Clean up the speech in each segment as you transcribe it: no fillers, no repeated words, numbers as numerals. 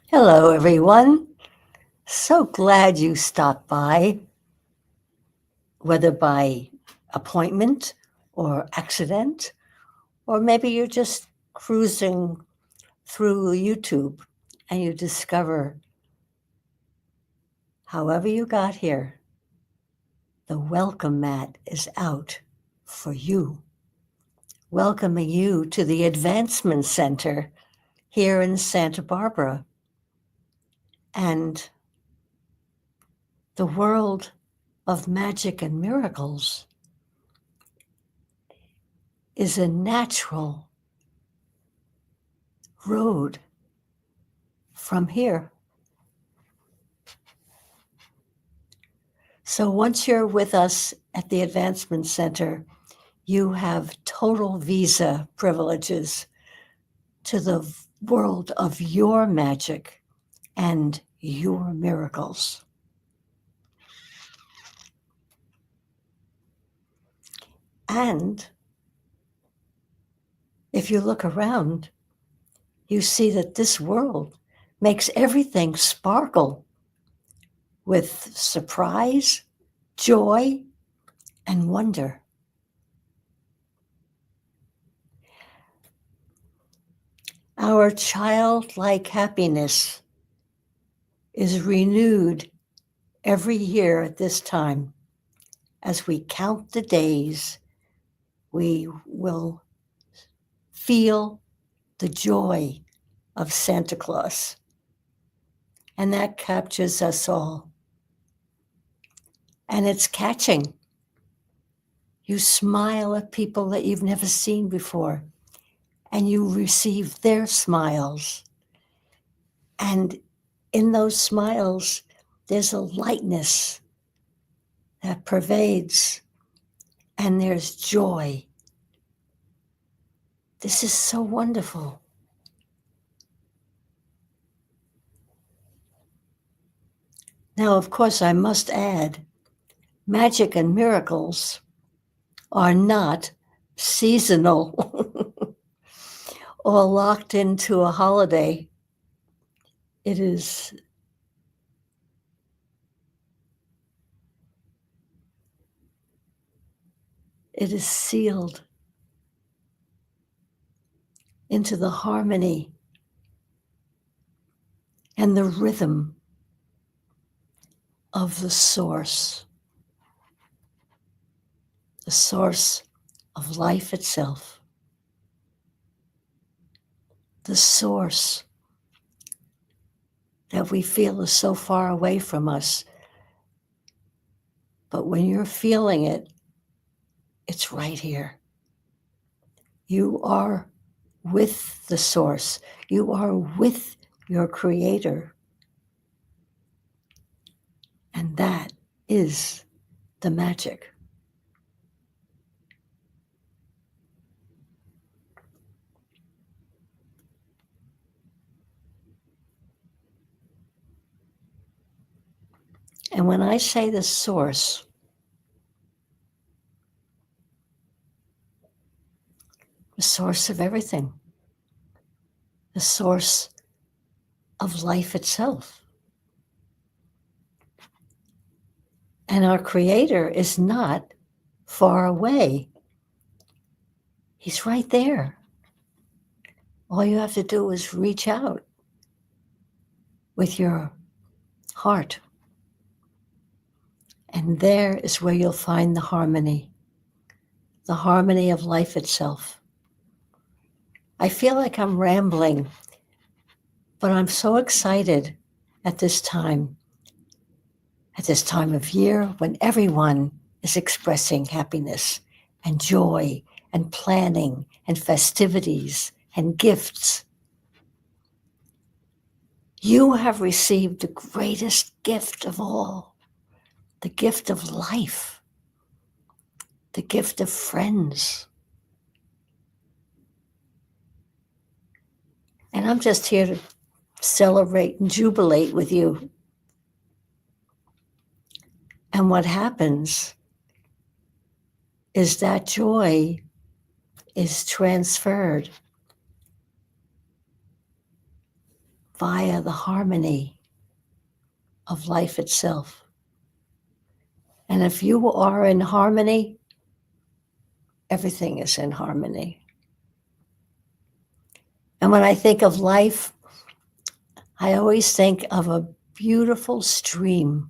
Hello, everyone. So glad you stopped by, whether by appointment or accident, or maybe you're just cruising through YouTube and you discover, however you got here, the welcome mat is out for you, welcoming you to the Advancement Center here in Santa Barbara. And the world of magic and miracles is a natural road from here. So once you're with us at the Advancement Center, you have total visa privileges to the world of your magic and your miracles. And if you look around, you see that this world makes everything sparkle with surprise, joy, and wonder. Our childlike happiness is renewed every year at this time. As we count the days, we will feel the joy of Santa Claus. And that captures us all. And it's catching. You smile at people that you've never seen before, and you receive their smiles. And in those smiles, there's a lightness that pervades, and there's joy. This is so wonderful. Now, of course, I must add, magic and miracles are not seasonal or locked into a holiday. It is sealed into the harmony and the rhythm of the source of life itself, the source that we feel is so far away from us. But when you're feeling it, it's right here. You are with the source. You are with your creator. And that is the magic. And when I say the source of everything, the source of life itself. And our creator is not far away. He's right there. All you have to do is reach out with your heart. And there is where you'll find the harmony of life itself. I feel like I'm rambling, but I'm so excited at this time of year when everyone is expressing happiness and joy and planning and festivities and gifts. You have received the greatest gift of all, the gift of life, the gift of friends. And I'm just here to celebrate and jubilate with you. And what happens is that joy is transferred via the harmony of life itself. And if you are in harmony, everything is in harmony. And when I think of life, I always think of a beautiful stream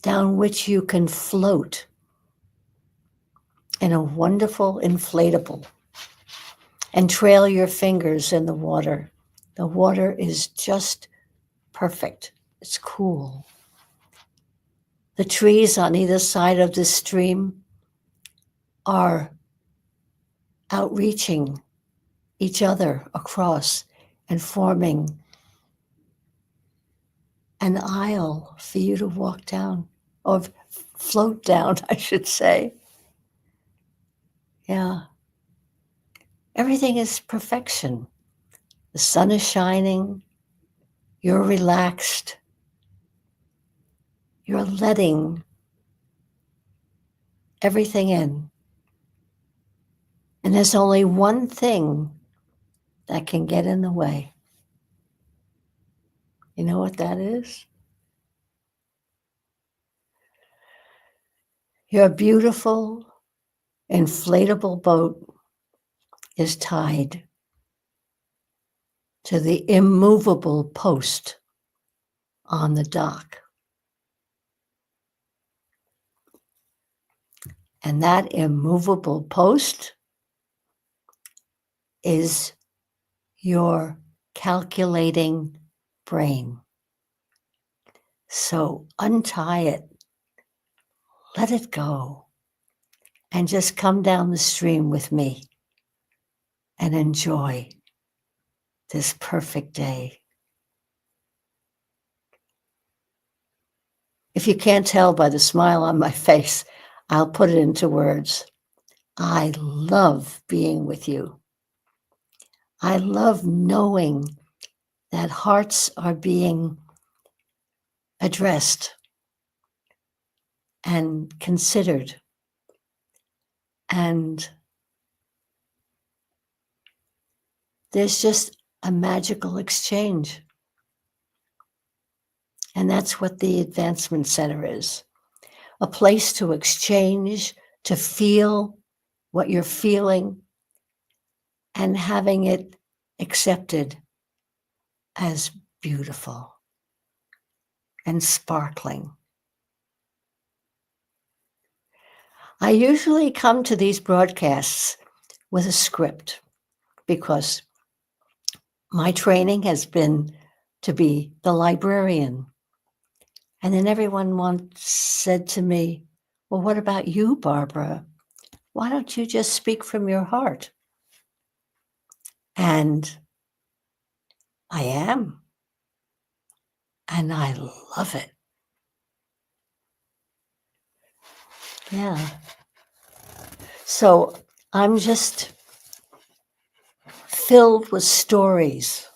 down which you can float in a wonderful inflatable and trail your fingers in the water. The water is just perfect. It's cool. The trees on either side of this stream are outreaching each other across and forming an aisle for you to walk down, or float down, I should say. Yeah. Everything is perfection. The sun is shining. You're relaxed. You're letting everything in. And there's only one thing that can get in the way. You know what that is? Your beautiful, inflatable boat is tied to the immovable post on the dock. And that immovable post is your calculating brain. So untie it, let it go, and just come down the stream with me and enjoy this perfect day. If you can't tell by the smile on my face, I'll put it into words. I love being with you. I love knowing that hearts are being addressed and considered, and there's just a magical exchange. And that's what the Advancement Center is, a place to exchange, to feel what you're feeling, and having it accepted as beautiful and sparkling. I usually come to these broadcasts with a script because my training has been to be the librarian. And then everyone once said to me, well, what about you, Barbara? Why don't you just speak from your heart? And I am. And I love it. Yeah. So I'm just filled with stories.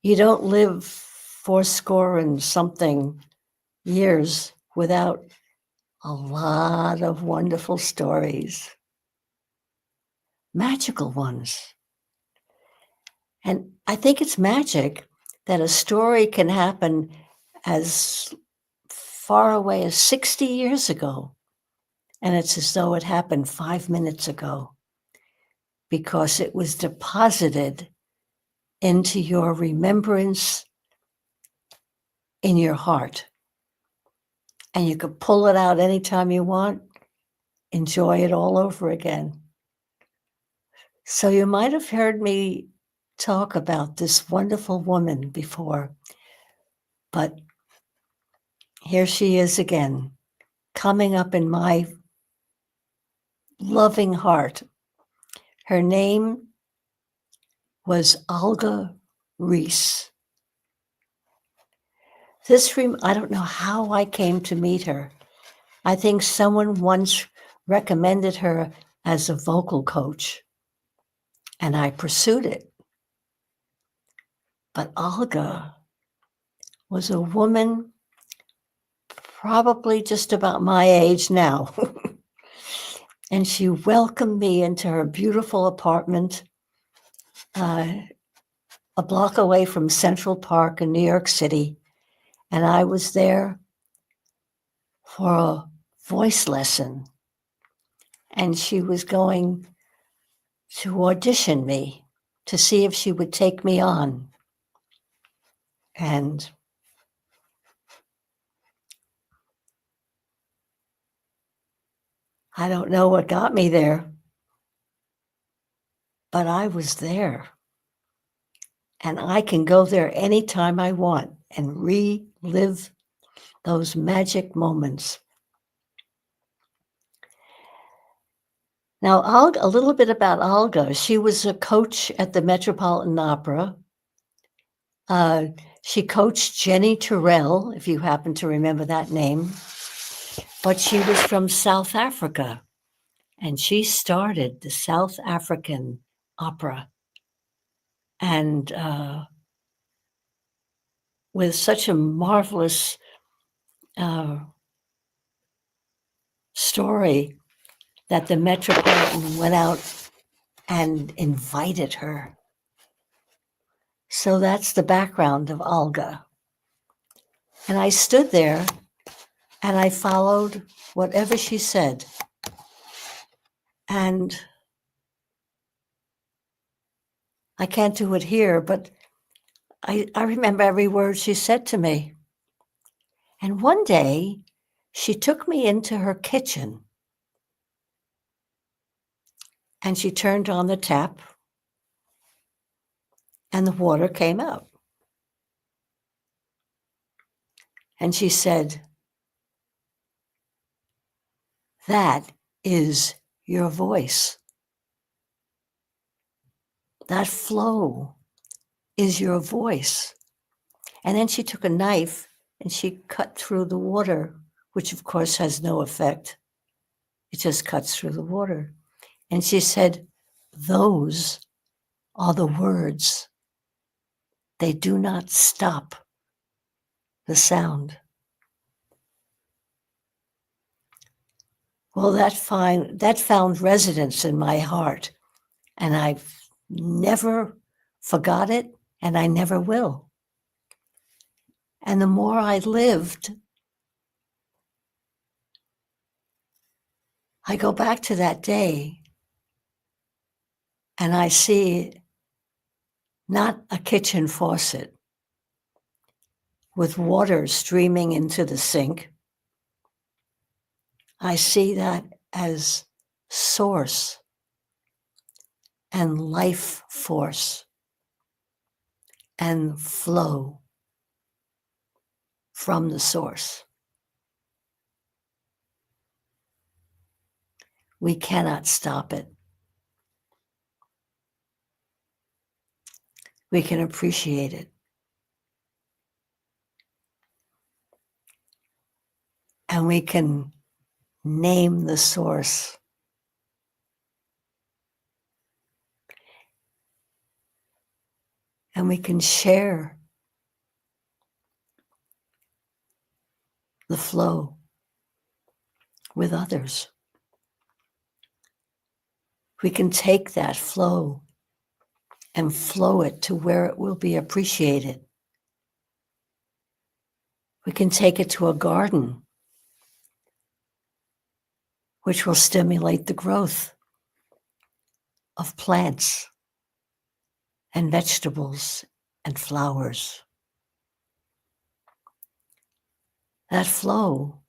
You don't live 80 and something years without a lot of wonderful stories, magical ones. And I think it's magic that a story can happen as far away as 60 years ago. And it's as though it happened 5 minutes ago because it was deposited into your remembrance in your heart. And you could pull it out anytime you want, enjoy it all over again. So you might have heard me talk about this wonderful woman before, but here she is again, coming up in my loving heart. Her name was Olga Reese. I don't know how I came to meet her. I think someone once recommended her as a vocal coach, and I pursued it. But Olga was a woman probably just about my age now. And she welcomed me into her beautiful apartment. a block away from Central Park in New York City. And I was there for a voice lesson. And she was going to audition me to see if she would take me on. And I don't know what got me there, but I was there. And I can go there anytime I want and relive those magic moments. Now, a little bit about Olga. She was a coach at the Metropolitan Opera. She coached Jenny Turrell, if you happen to remember that name. But she was from South Africa, and she started the South African Opera. And with such a marvelous story that the Metropolitan went out and invited her. So that's the background of Olga. And I stood there and I followed whatever she said. And I can't do it here, but I remember every word she said to me. And one day she took me into her kitchen and she turned on the tap and the water came out. And she said, "That is your voice. That flow is your voice." And then she took a knife and she cut through the water, which of course has no effect. It just cuts through the water. And she said, "Those are the words. They do not stop the sound." Well, that found residence in my heart, and I've never forgot it, and I never will. And the more I lived, I go back to that day, and I see not a kitchen faucet with water streaming into the sink. I see that as source and life force and flow from the source. We cannot stop it. We can appreciate it. And we can name the source. And we can share the flow with others. We can take that flow and flow it to where it will be appreciated. We can take it to a garden, which will stimulate the growth of plants and vegetables and flowers. That flow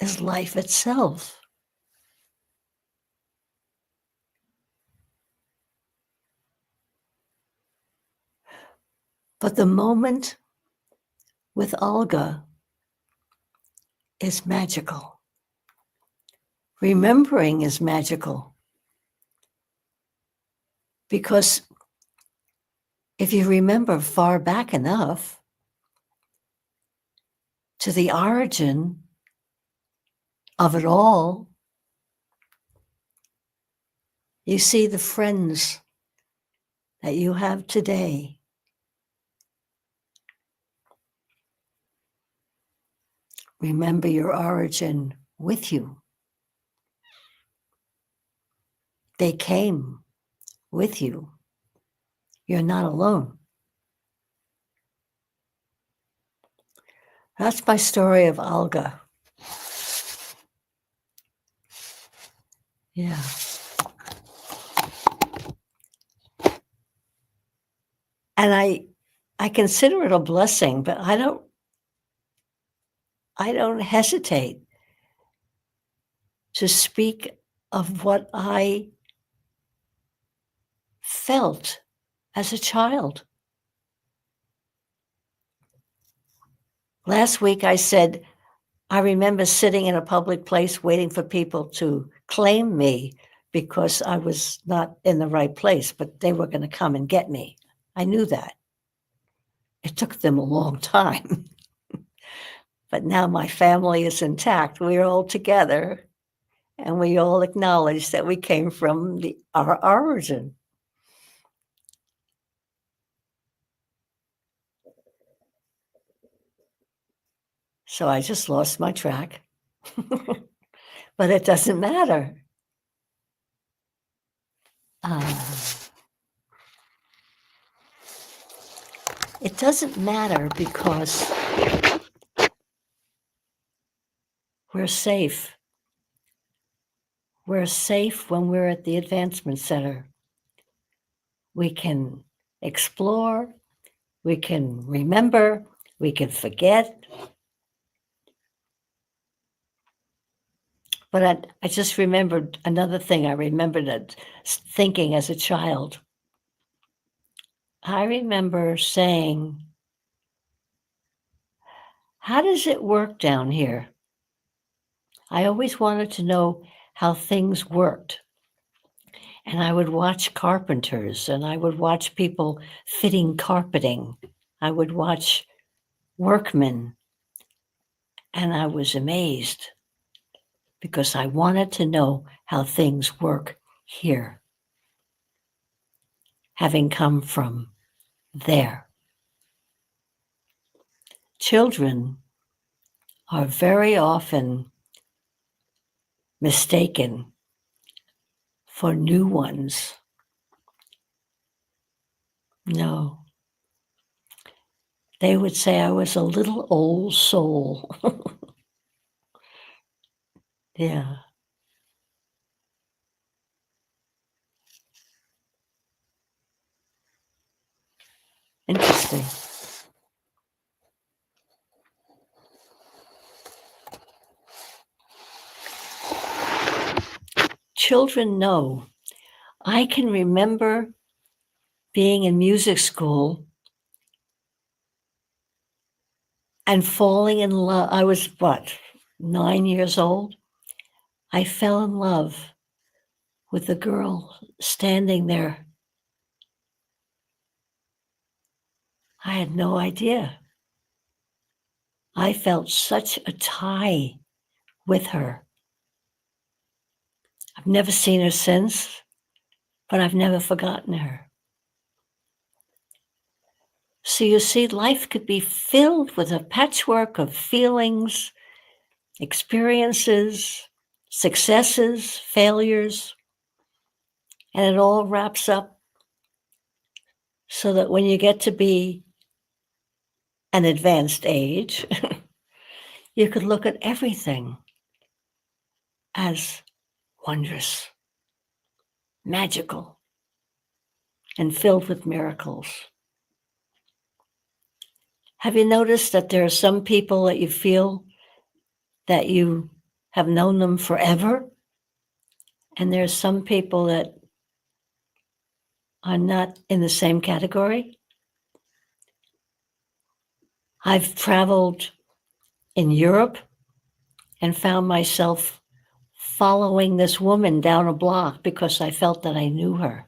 is life itself. But the moment with Olga is magical. Remembering is magical. Because if you remember far back enough to the origin of it all, you see the friends that you have today. Remember your origin with you. They came with you. You're not alone. That's my story of Olga. Yeah. And I consider it a blessing, but I don't hesitate to speak of what I felt as a child. Last week I said, I remember sitting in a public place waiting for people to claim me because I was not in the right place, but they were going to come and get me. I knew that. It took them a long time. But now my family is intact. We're all together, and we all acknowledge that we came from our origin. So I just lost my track. But it doesn't matter. It doesn't matter because we're safe. We're safe when we're at the Advancement Center. We can explore, we can remember, we can forget. But I just remembered another thing I remembered thinking as a child. I remember saying, how does it work down here? I always wanted to know how things worked. And I would watch carpenters and I would watch people fitting carpeting. I would watch workmen. And I was amazed because I wanted to know how things work here, having come from there. Children are very often mistaken for new ones. No. They would say I was a little old soul. Yeah. Interesting. Children know. I can remember being in music school and falling in love. I was, 9 years old? I fell in love with the girl standing there. I had no idea. I felt such a tie with her. I've never seen her since, but I've never forgotten her. So you see, life could be filled with a patchwork of feelings, experiences, successes, failures, and it all wraps up so that when you get to be an advanced age, you could look at everything as wondrous, magical, and filled with miracles. Have you noticed that there are some people that you feel that you have known them forever? And there are some people that are not in the same category? I've traveled in Europe and found myself following this woman down a block because I felt that I knew her.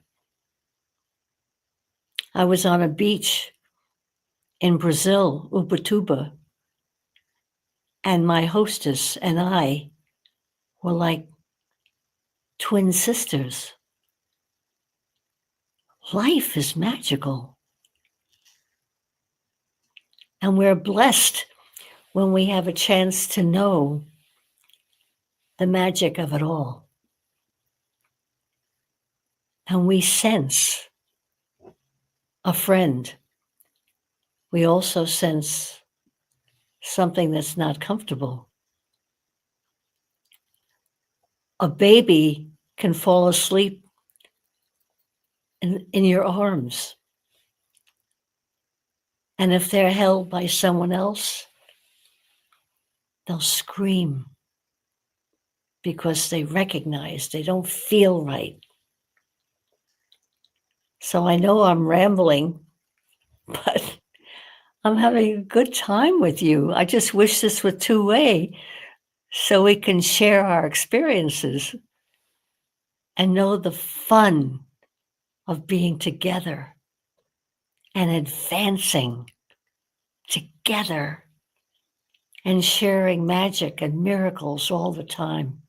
I was on a beach in Brazil, Ubatuba, and my hostess and I were like twin sisters. Life is magical. And we're blessed when we have a chance to know the magic of it all. and we sense a friend, we also sense something that's not comfortable. A baby can fall asleep in your arms. And if they're held by someone else, they'll scream because they recognize they don't feel right. So I know I'm rambling, but I'm having a good time with you. I just wish this were two-way so we can share our experiences and know the fun of being together and advancing together and sharing magic and miracles all the time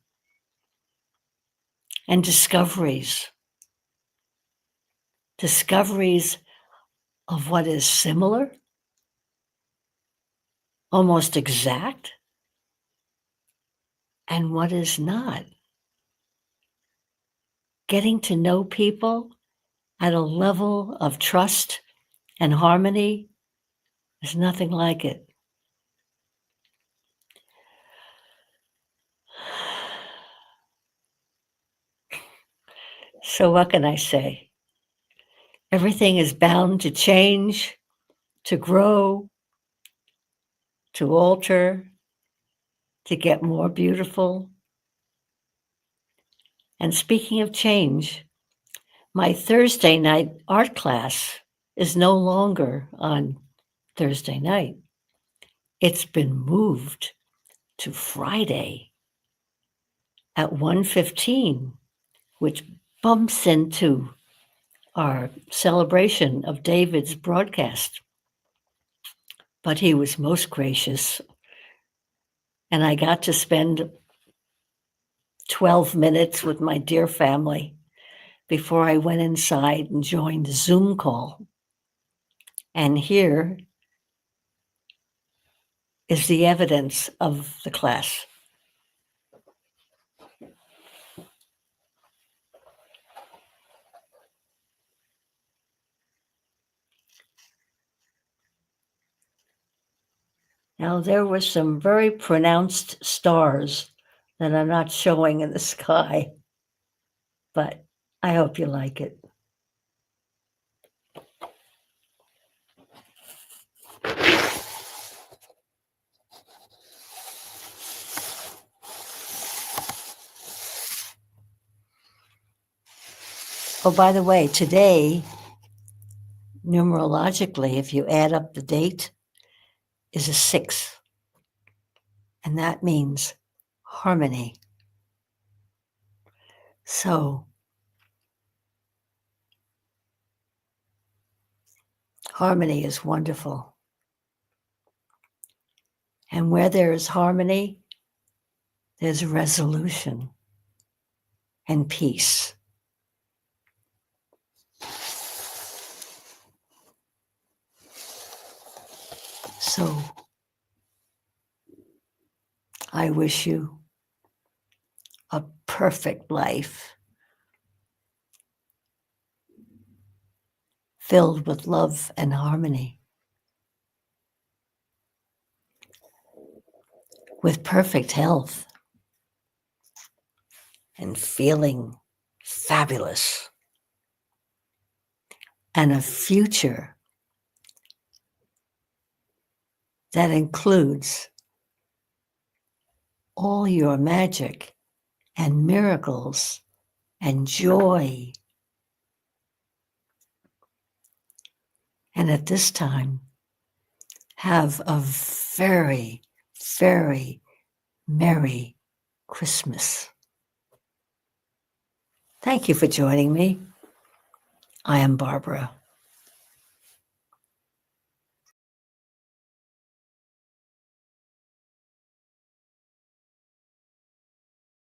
and discoveries of what is similar, almost exact, and what is not. Getting to know people at a level of trust and harmony is nothing like it. So what can I say? Everything is bound to change, to grow, to alter, to get more beautiful. And speaking of change, my Thursday night art class is no longer on Thursday night. It's been moved to Friday at 1:15, which bumps into our celebration of David's broadcast. But he was most gracious, and I got to spend 12 minutes with my dear family before I went inside and joined the Zoom call. And here is the evidence of the class. Now, there were some very pronounced stars that are not showing in the sky, but I hope you like it. Oh, by the way, today, numerologically, if you add up the date, is a 6. And that means harmony. So, harmony is wonderful. And where there is harmony, there's resolution and peace. So, I wish you a perfect life filled with love and harmony, with perfect health and feeling fabulous, and a future that includes all your magic and miracles and joy. And at this time, have a very, very Merry Christmas. Thank you for joining me. I am Barbara.